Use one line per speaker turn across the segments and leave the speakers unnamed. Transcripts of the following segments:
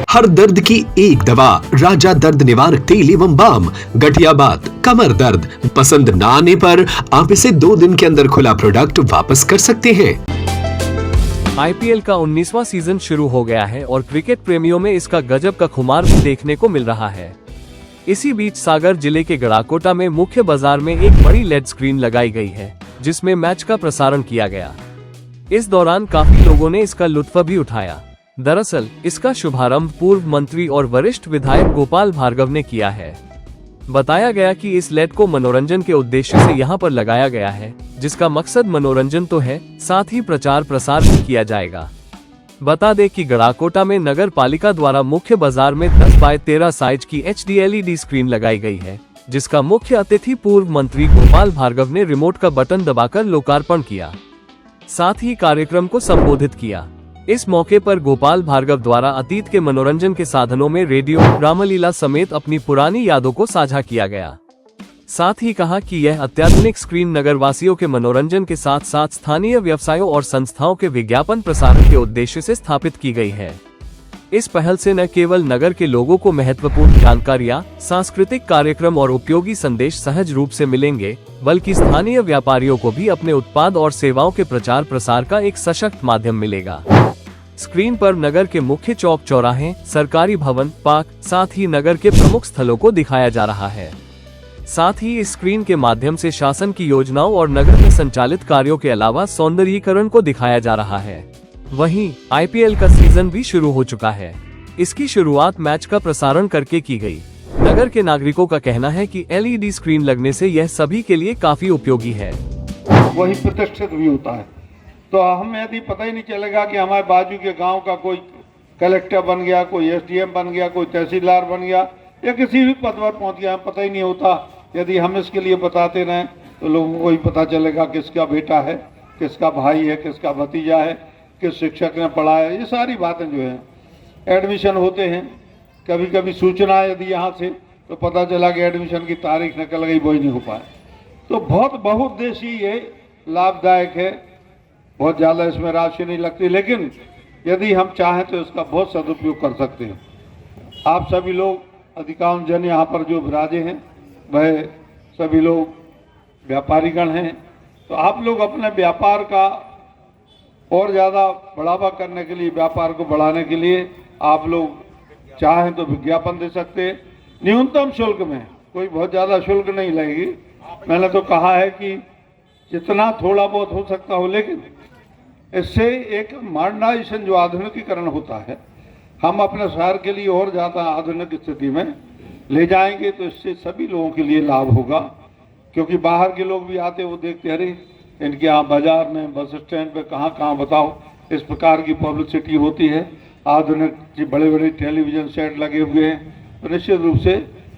हर दर्द की एक दवा, राजा दर्द निवारक तेल एवं बाम। गठिया बात, कमर दर्द पसंद ना आने पर आप इसे 2 दिन के अंदर खुला प्रोडक्ट वापस कर सकते हैं।
आईपीएल का 19वां सीजन शुरू हो गया है और क्रिकेट प्रेमियों में इसका गजब का खुमार भी देखने को मिल रहा है। इसी बीच सागर जिले के गड़ाकोटा में मुख्य बाजार में एक बड़ी लेड स्क्रीन लगाई गई है, जिसमें मैच का प्रसारण किया गया। इस दौरान काफी लोगों ने इसका लुत्फ भी उठाया। दरअसल इसका शुभारंभ पूर्व मंत्री और वरिष्ठ विधायक गोपाल भार्गव ने किया है। बताया गया कि इस लेड को मनोरंजन के उद्देश्य से यहां पर लगाया गया है, जिसका मकसद मनोरंजन तो है, साथ ही प्रचार प्रसार भी किया जाएगा। बता दें कि गड़ाकोटा में नगर पालिका द्वारा मुख्य बाजार में 10 बाय 13 साइज की HD LED स्क्रीन लगाई गई है, जिसका मुख्य अतिथि पूर्व मंत्री गोपाल भार्गव ने रिमोट का बटन दबाकर लोकार्पण किया, साथ ही कार्यक्रम को संबोधित किया। इस मौके पर गोपाल भार्गव द्वारा अतीत के मनोरंजन के साधनों में रेडियो, रामलीला समेत अपनी पुरानी यादों को साझा किया गया। साथ ही कहा कि यह अत्याधुनिक स्क्रीन नगरवासियों के मनोरंजन के साथ साथ स्थानीय व्यवसायों और संस्थाओं के विज्ञापन प्रसारण के उद्देश्य से स्थापित की गई है। इस पहल से न केवल नगर के लोगों को महत्वपूर्ण जानकारियां, सांस्कृतिक कार्यक्रम और उपयोगी संदेश सहज रूप से मिलेंगे, बल्कि स्थानीय व्यापारियों को भी अपने उत्पाद और सेवाओं के प्रचार प्रसार का एक सशक्त माध्यम मिलेगा। स्क्रीन पर नगर के मुख्य चौक चौराहे, सरकारी भवन, पार्क, साथ ही नगर के प्रमुख स्थलों को दिखाया जा रहा है। साथ ही इस स्क्रीन के माध्यम से शासन की योजनाओं और नगर में संचालित कार्यों के अलावा सौंदर्यीकरण को दिखाया जा रहा है। वहीं आईपीएल का सीजन भी शुरू हो चुका है। इसकी शुरुआत मैच का प्रसारण करके की गई। नगर के नागरिकों का कहना है कि LED स्क्रीन लगने से यह सभी के लिए काफी उपयोगी है।
वही प्रतिष्ठित भी होता है, तो हमें यदि पता ही नहीं चलेगा कि हमारे बाजू के गांव का कोई कलेक्टर बन गया, कोई SDM बन गया, कोई तहसीलदार बन गया या किसी भी पद पर पहुंच गया, पता ही नहीं होता। यदि हम इसके लिए बताते रहें तो लोगों को ही पता चलेगा किसका बेटा है, किसका भाई है, किसका भतीजा है, किस शिक्षक ने पढ़ाया। ये सारी बातें जो हैं, एडमिशन होते हैं, कभी कभी सूचना यदि यहाँ से तो पता चला कि एडमिशन की तारीख निकल गई, वही नहीं हो पाया। तो बहुत बहुउद्देशीय ये लाभदायक है। बहुत ज़्यादा इसमें राशि नहीं लगती, लेकिन यदि हम चाहें तो इसका बहुत सदुपयोग कर सकते हैं। आप सभी लोग, अधिकांश जन यहाँ पर जो विराजे हैं वह सभी लोग व्यापारीगण हैं, तो आप लोग अपने व्यापार का और ज़्यादा बढ़ावा करने के लिए, व्यापार को बढ़ाने के लिए आप लोग चाहें तो विज्ञापन दे सकते हैं न्यूनतम शुल्क में। कोई बहुत ज़्यादा शुल्क नहीं लगेगी। मैंने तो कहा है कि जितना थोड़ा बहुत हो सकता हो, लेकिन इससे एक मॉडर्नाइजेशन जो आधुनिकीकरण होता है, हम अपने शहर के लिए और ज़्यादा आधुनिक स्थिति में ले जाएंगे, तो इससे सभी लोगों के लिए लाभ होगा। क्योंकि बाहर के लोग भी आते, वो देखते, अरे इनके यहाँ बाजार में, बस स्टैंड पे कहाँ कहाँ बताओ इस प्रकार की पब्लिसिटी होती है। आधुनिक जी बड़े बड़े टेलीविज़न सेट लगे हुए हैं, तो निश्चित रूप से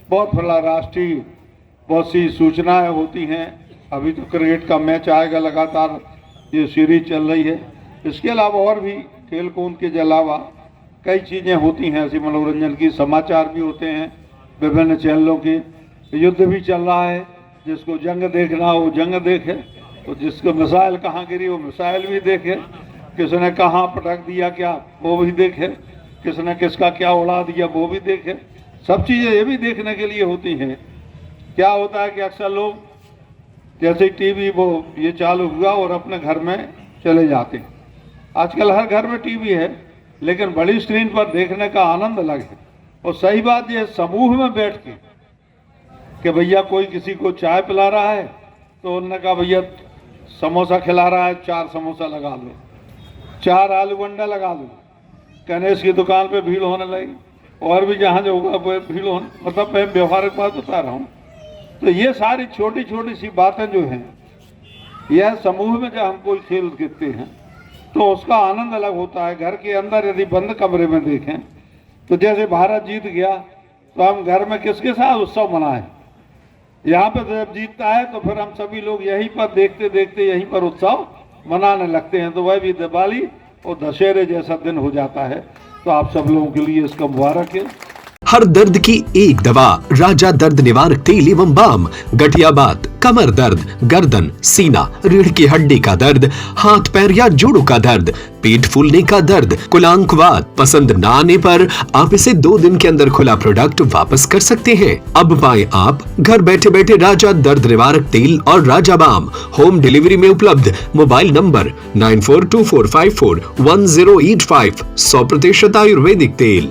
बहुत बड़ा राष्ट्रीय बहुत सी सूचनाएँ होती हैं। अभी तो क्रिकेट का मैच आएगा, लगातार ये सीरीज चल रही है। इसके अलावा और भी खेल कूद के अलावा कई चीज़ें होती हैं ऐसी मनोरंजन की। समाचार भी होते हैं विभिन्न चैनलों के। युद्ध भी चल रहा है, जिसको जंग देखना हो जंग देखे, तो जिसको मिसाइल कहाँ गिरी वो मिसाइल भी देखे, किसने कहाँ पटक दिया क्या वो भी देखे, किसने किसका क्या उड़ा दिया वो भी देखे। सब चीज़ें ये भी देखने के लिए होती हैं। क्या होता है कि अक्सर लोग जैसे टीवी वो ये चालू हुआ और अपने घर में चले जाते हैं। आजकल हर घर में टीवी है, लेकिन बड़ी स्क्रीन पर देखने का आनंद अलग है। और सही बात ये, समूह में बैठ के कि भैया कोई किसी को चाय पिला रहा है तो उन्होंने कहा भैया समोसा खिला रहा है, 4 समोसा लगा लो, 4 आलू बंडा लगा लो। गणेश की दुकान पे भीड़ होने लगी, और भी जहाँ जो होगा भीड़ होने, मतलब मैं व्यवहारिक बात बता रहा हूँ। तो ये सारी छोटी छोटी सी बातें जो हैं, यह समूह में जब हम कोई खेल खेलते हैं तो उसका आनंद अलग होता है। घर के अंदर यदि बंद कमरे में देखें तो जैसे भारत जीत गया तो हम घर में किसके साथ उत्सव मनाएं। यहाँ पे जब जीतता है तो फिर हम सभी लोग यहीं पर देखते देखते यहीं पर उत्सव मनाने लगते हैं। तो वह भी दिवाली और दशहरे जैसा दिन हो जाता है। तो आप सब लोगों के लिए इसका मुबारक है।
हर दर्द की एक दवा, राजा दर्द निवारक तेल एवं बाम। गठिया बात, कमर दर्द, गर्दन, सीना, रीढ़ की हड्डी का दर्द, हाथ पैर या जोड़ों का दर्द, पेट फूलने का दर्द, कुलांकवात पसंद न आने पर आप इसे 2 दिन के अंदर खुला प्रोडक्ट वापस कर सकते हैं। अब पाएं आप घर बैठे बैठे राजा दर्द निवारक तेल और राजा बाम होम डिलीवरी में उपलब्ध। Mobile number 9424541085। 100% आयुर्वेदिक तेल।